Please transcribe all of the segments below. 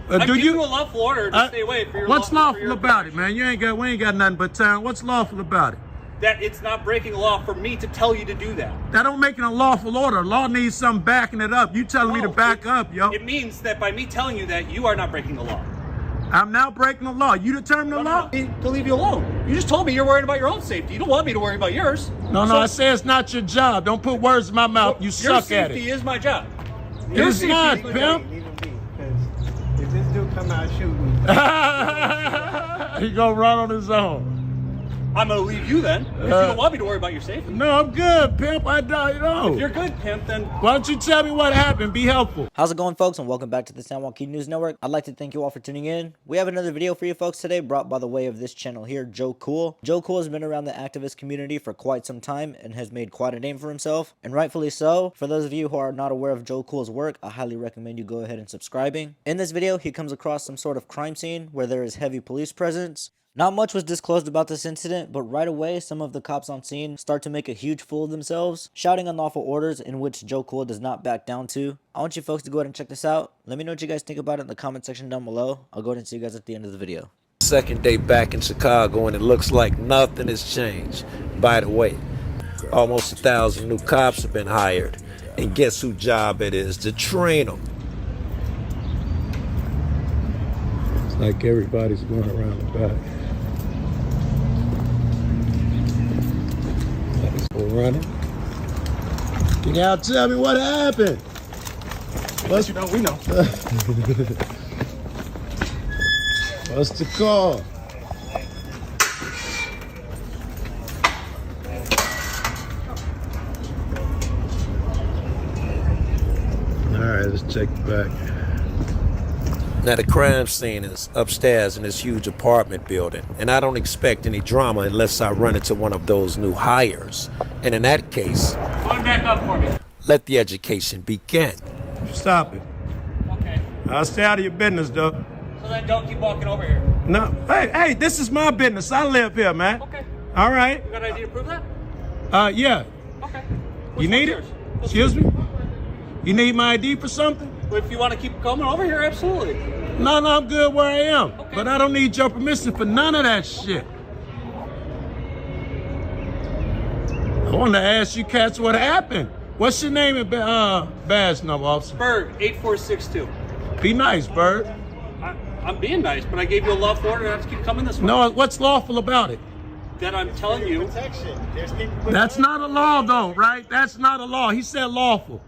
I'm giving you a lawful order to stay away for your What's lawful about it, man? We ain't got nothing but time. What's lawful about it? That it's not breaking law for me to tell you to do that. That don't make it a lawful order. Law needs something backing it up. You telling me to back up, yo. It means that by me telling you that, you are not breaking the law. I'm now breaking the law. You determine the law? To leave you alone. You just told me you're worried about your own safety. You don't want me to worry about yours. No, I say it's not your job. Don't put words in my mouth. You suck at it. Your safety is my job. It's not, pimp. If this dude come out shooting, he gonna run on his own. I'm gonna leave you then. If you don't want me to worry about your safety. No, I'm good, pimp. I don't, you know. If you're good, pimp, then why don't you tell me what happened? Be helpful. How's it going, folks, and welcome back to the San Joaquin News Network. I'd like to thank you all for tuning in. We have another video for you folks today, brought by the way of this channel here, Joe Cool. Joe Cool has been around the activist community for quite some time and has made quite a name for himself, and rightfully so. For those of you who are not aware of Joe Cool's work, I highly recommend you go ahead and subscribing. In this video, he comes across some sort of crime scene where there is heavy police presence. Not much was disclosed about this incident, but right away, some of the cops on scene start to make a huge fool of themselves, shouting unlawful orders in which Joe Cool does not back down to. I want you folks to go ahead and check this out. Let me know what you guys think about it in the comment section down below. I'll go ahead and see you guys at the end of the video. Second day back in Chicago, and it looks like nothing has changed. By the way, almost 1,000 new cops have been hired, and guess whose job it is to train them. It's like everybody's going around the back. Running. Can y'all tell me what happened? What's you know, we know. What's the call? All right, let's check it back. Now the crime scene is upstairs in this huge apartment building, and I don't expect any drama unless I run into one of those new hires. And in that case, Going back up for me. let the education begin. Stop it. Okay. I'll stay out of your business, though. So then don't keep walking over here. No, hey, this is my business. I live here, man. Okay. All right. You got an ID to prove that? Yeah. Okay. You need it? Excuse me? You need my ID for something? Well, if you want to keep coming over here, absolutely. No, I'm good where I am. Okay. But I don't need your permission for none of that shit. I want to ask you cats what happened. What's your name and badge number, officer? Berg, 8462. Be nice, Bird. I'm being nice, but I gave you a lawful order not to keep coming this way. No, what's lawful about it? That I'm telling you. protection. There's people. That's not a law, though, right? That's not a law. He said lawful.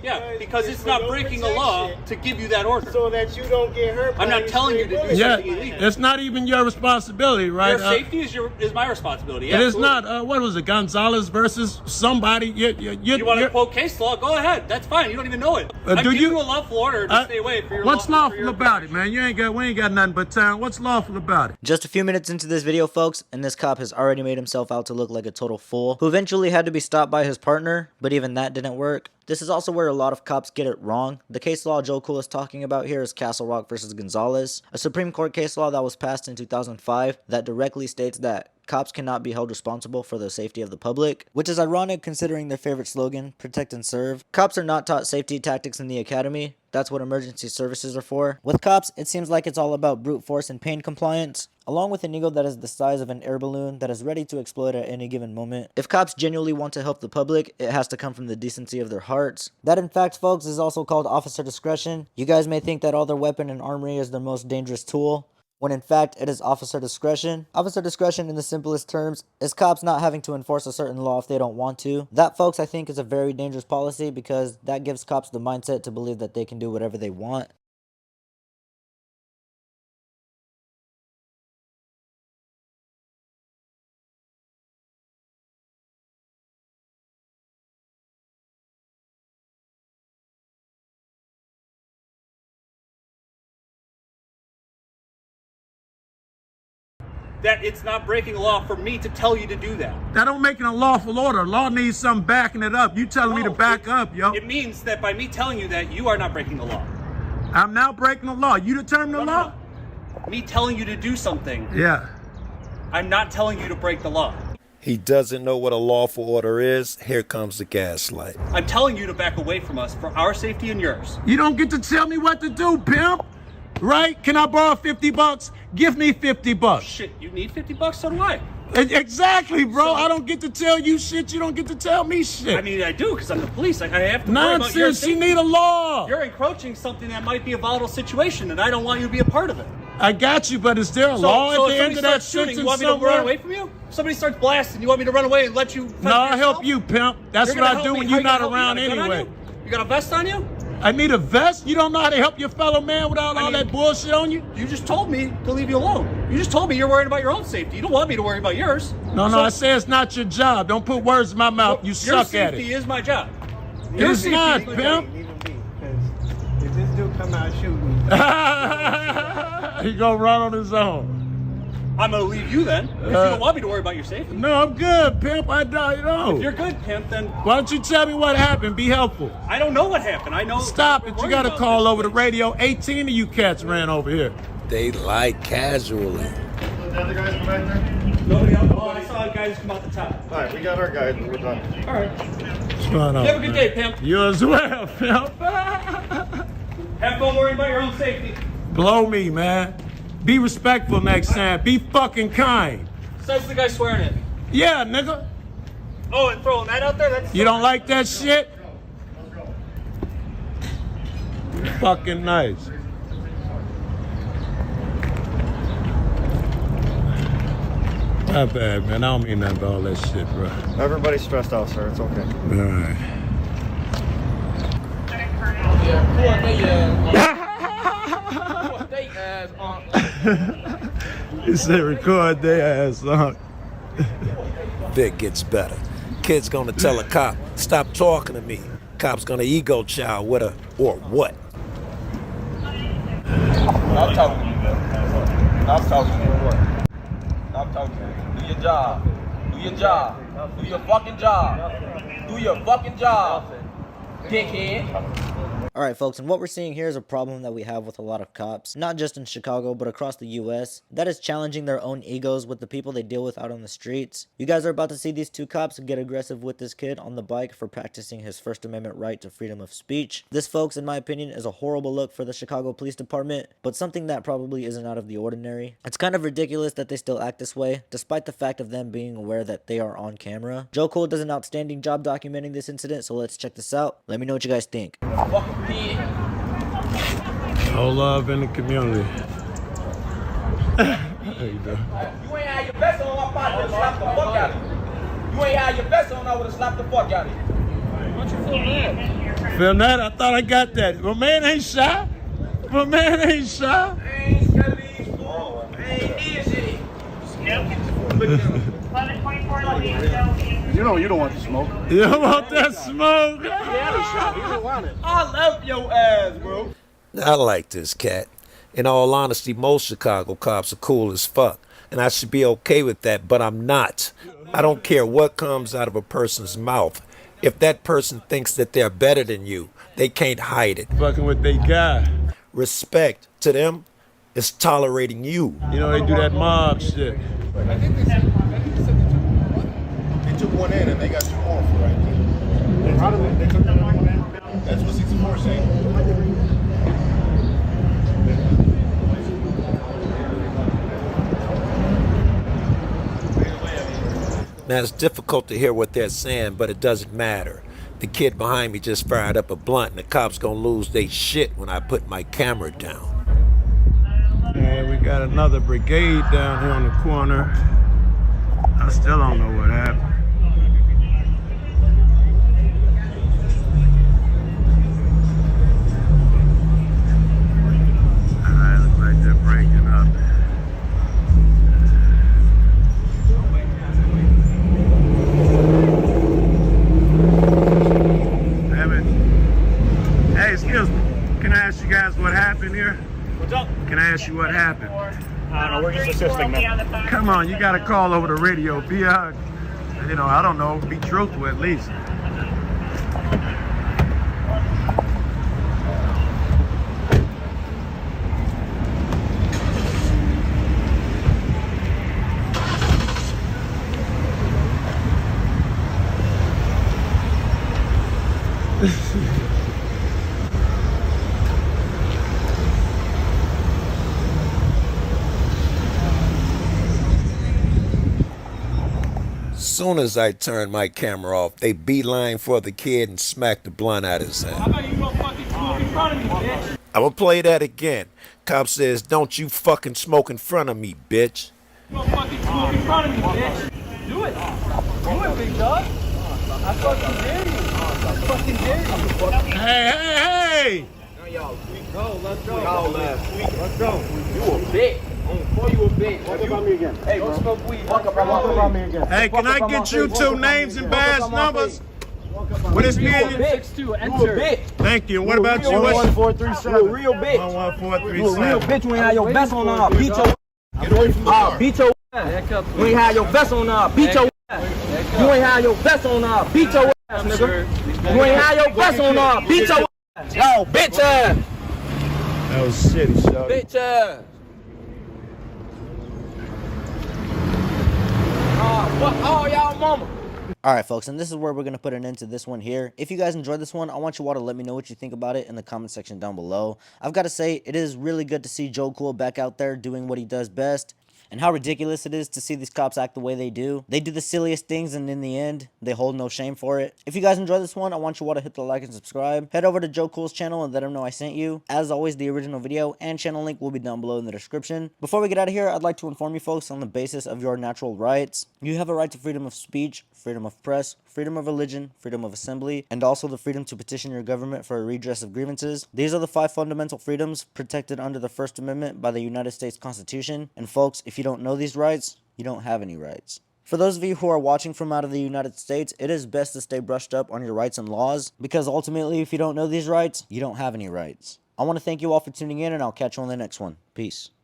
Yeah, Because it's not breaking the law to give you that order. so that you don't get hurt. I'm not telling you to do bullets. Yeah, something illegal. it's not even your responsibility, right? Your safety is my responsibility. It is absolutely. not. What was it? Gonzalez versus somebody? You want to quote case law? Go ahead. That's fine. You don't even know it. I'm do giving you- you a lawful order to stay away for your. What's lawful about it, man? We ain't got nothing but time. What's lawful about it? Just a few minutes into this video, folks, and this cop has already made himself out to look like a total fool, who eventually had to be stopped by his partner, but even that didn't work. This is also where a lot of cops get it wrong. The case law Joe Cool is talking about here is Castle Rock versus Gonzalez, a Supreme Court case law that was passed in 2005 that directly states that cops cannot be held responsible for the safety of the public, which is ironic considering their favorite slogan, protect and serve. Cops are not taught safety tactics in the academy. That's what emergency services are for. With cops, it seems like it's all about brute force and pain compliance, along with an ego that is the size of an air balloon that is ready to explode at any given moment. If cops genuinely want to help the public, it has to come from the decency of their hearts. That, in fact, folks, is also called officer discretion. You guys may think that all their weapon and armory is their most dangerous tool, when in fact it is officer discretion. Officer discretion, in the simplest terms, is cops not having to enforce a certain law if they don't want to. That, folks, I think is a very dangerous policy because that gives cops the mindset to believe that they can do whatever they want. That it's not breaking the law for me to tell you to do that. That don't make it a lawful order. Law needs something backing it up. You telling me to back up, yo. It means that by me telling you that, you are not breaking the law. I'm now breaking the law. You determine the law? Me telling you to do something, Yeah. I'm not telling you to break the law. He doesn't know what a lawful order is. Here comes the gaslight. I'm telling you to back away from us for our safety and yours. You don't get to tell me what to do, pimp. right? Can I borrow 50 bucks? Give me 50 bucks. Shit, you need 50 bucks? So do I. Exactly, bro. So- I don't get to tell you shit. You don't get to tell me shit. I mean, I do, because I'm the police. I have to worry about your Nonsense. You safety. need a law. You're encroaching something that might be a volatile situation, and I don't want you to be a part of it. I got you, but is there a law so at the if end of that somebody starts shooting, sentence you want me to somewhere? run away from you? If somebody starts blasting, you want me to run away and let you? No, I'll help you, pimp. That's You're what gonna I do help me. when How you're you gonna not help me? around You got a gun on anyway. You got a vest on you? I need a vest? You don't know how to help your fellow man without all that bullshit on you? You just told me to leave you alone. You just told me you're worried about your own safety. You don't want me to worry about yours. No, I say it's not your job. Don't put words in my mouth. You suck at Your safety it. is my job. It's not, is my pimp. job. Leave him be, because if this dude come out shooting, He gonna run on his own. I'm gonna leave you then. If you don't want me to worry about your safety. No, I'm good, pimp. I don't know. If you're good, pimp, then Why don't you tell me what happened? Be helpful. I don't know what happened. I know. Stop we're it. You worried gotta about call this over the place. radio. 18 of you cats ran over here. They like casually. The other guys back there? Nobody else. Oh, I saw guys come out the top. All right, we got our guys. We're done. All right. What's going on? You have a good man? day, pimp. You as well, pimp. Have fun worrying about your own safety. Blow me, man. Be respectful next time. Be fucking kind. Says the guy swearing at me. Yeah, nigga. Oh, and throwing that out there? That's You don't like that shit? Fucking nice. My bad, man. I don't mean nothing about all that shit, bro. Everybody's stressed out, sir. It's okay. All right. He said record their ass on. Vic gets better. Kid's gonna tell a cop, stop talking to me. Cop's gonna ego chow with her, or what? Stop talking to you, man. Stop talking to you. Stop talking to you. Do your job. Do your job. Do your fucking job. Do your fucking job. Dickhead. Alright folks, and what we're seeing here is a problem that we have with a lot of cops, not just in Chicago, but across the US, that is challenging their own egos with the people they deal with out on the streets. You guys are about to see these two cops get aggressive with this kid on the bike for practicing his First Amendment right to freedom of speech. This, folks, in my opinion, is a horrible look for the Chicago Police Department, but something that probably isn't out of the ordinary. It's kind of ridiculous that they still act this way, despite the fact of them being aware that they are on camera. Joe Cole does an outstanding job documenting this incident, so let's check this out. Let me know what you guys think. Fucking kid. No love in the community. There you go. You ain't had your vest on, I probably would have slapped the fuck out of you. You ain't had your vest on, I would have slapped the fuck out of you. Why don't you feel bad? Feel that? I thought I got that. My man ain't shy. My man ain't shy. I ain't scared of these fools. I ain't did shit. Look at him. 1124 location. You know you don't want to smoke. You don't want that smoke? I love your ass, bro. I like this cat. In all honesty, most Chicago cops are cool as fuck, and I should be okay with that, but I'm not. I don't care what comes out of a person's mouth. If that person thinks that they're better than you, they can't hide it. Fucking with they guy. Respect to them is tolerating you. You know, they do that mob shit. They took one in and they got two more for right now. They took one in. That's what 64 is saying. Now, it's difficult to hear what they're saying, but it doesn't matter. The kid behind me just fired up a blunt, and the cops gonna lose their shit when I put my camera down. And we got another brigade down here on the corner. I still don't know what happened. Alright, looks like they're breaking up. Damn it. Hey, excuse me. Can I ask you guys what happened here? What's up? Can I ask you what happened? I don't know. We're just assisting, man. Come on, you gotta call over the radio. Be I don't know, be truthful at least. Soon as I turned my camera off, they beeline for the kid and smacked the blunt out of his hand. How about you don't fucking smoke in front of me, bitch? I'ma play that again. Cop says, don't you fucking smoke in front of me, bitch. You don't fucking smoke in front of me, bitch. Do it. Do it, big dog. I fucking dare you. I fucking dare you. Hey! Let's go. You a bitch. Before you a bitch. Walk up on me again. Hey, don't smoke weed. Walk up on me again. Hey, can I get you two names and badge numbers? What is You a being? bitch. You a bitch. Thank you. What about you? You What's a 11437. You a real bitch. 11437? You a real bitch. You ain't had your vest on. I'll beat your. Get away from the car. Beat your. You ain't had your vest on. I'll beat your. You ain't had your vest on. I'll beat your ass, nigga. You ain't had your vest on. I'll beat your ass. Yo, bitch ass. That was shitty, shorty. Bitch ass. Fuck all y'all mama. Alright folks, and this is where we're going to put an end to this one here. If you guys enjoyed this one, I want you all to let me know what you think about it in the comment section down below. I've got to say, it is really good to see Joe Cool back out there doing what he does best. And how ridiculous it is to see these cops act the way they do. They do the silliest things and in the end, they hold no shame for it. If you guys enjoyed this one, I want you all to hit the like and subscribe. Head over to Joe Cool's channel and let him know I sent you. As always, the original video and channel link will be down below in the description. Before we get out of here, I'd like to inform you folks on the basis of your natural rights. You have a right to freedom of speech, freedom of press, freedom of religion, freedom of assembly, and also the freedom to petition your government for a redress of grievances. These are the 5 fundamental freedoms protected under the First Amendment by the United States Constitution. And folks, if you don't know these rights, you don't have any rights. For those of you who are watching from out of the United States, it is best to stay brushed up on your rights and laws, because ultimately, if you don't know these rights, you don't have any rights. I want to thank you all for tuning in, and I'll catch you on the next one. Peace.